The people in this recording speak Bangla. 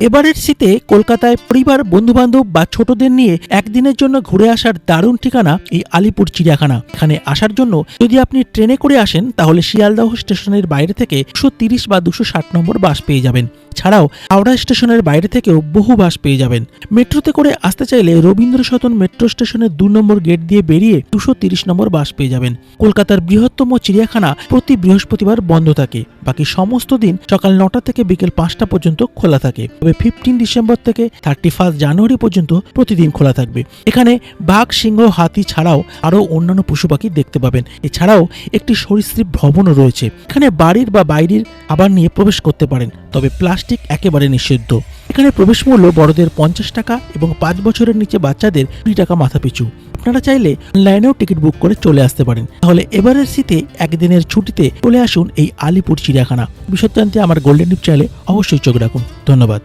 এবারের শীতে কলকাতায় পরিবার, বন্ধুবান্ধব বা ছোটদের নিয়ে একদিনের জন্য ঘুরে আসার দারুণ ঠিকানা এই আলিপুর চিড়িয়াখানা। এখানে আসার জন্য যদি আপনি ট্রেনে করে আসেন তাহলে শিয়ালদহ স্টেশনের বাইরে থেকে 230 বা 260 নম্বর বাস পেয়ে যাবেন। ছাড়াও হাওড়া স্টেশনের বাইরে থেকেও বহু বাস পেয়ে যাবেন। মেট্রোতে করে আসতে চাইলে রবীন্দ্র সদন মেট্রো স্টেশনের 2 নম্বর গেট দিয়ে বেরিয়ে 230 নম্বর বাস পেয়ে যাবেন। কলকাতার বৃহত্তম চিড়িয়াখানা প্রতি বৃহস্পতিবার বন্ধ থাকে, বাকি সমস্ত দিন সকাল 9টা থেকে বিকেল 5টা পর্যন্ত খোলা থাকে। তবে 15 ডিসেম্বর থেকে 31 জানুয়ারি পর্যন্ত প্রতিদিন খোলা থাকবে। এখানে বাঘ, সিংহ, হাতি ছাড়াও আরও অন্যান্য পশু পাখি দেখতে পাবেন। এছাড়াও একটি সরীসৃপ ভবনও রয়েছে। এখানে বাড়ির বা বাইরের খাবার নিয়ে প্রবেশ করতে পারেন, তবে প্লাস্টিক একেবারে নিষিদ্ধ। এখানে প্রবেশ মূল্য বড়দের 50 টাকা এবং 5 বছরের নিচে বাচ্চাদের 20 টাকা মাথাপিছু। আপনারা চাইলে অনলাইনেও টিকিট বুক করে চলে আসতে পারেন। তাহলে এবারের শীতে একদিনের ছুটিতে চলে আসুন এই আলিপুর চিড়িয়াখানা। বিশদ জানতে আমার গোল্ডেন টিপ চ্যানেলে অবশ্যই চোখ রাখুন। ধন্যবাদ।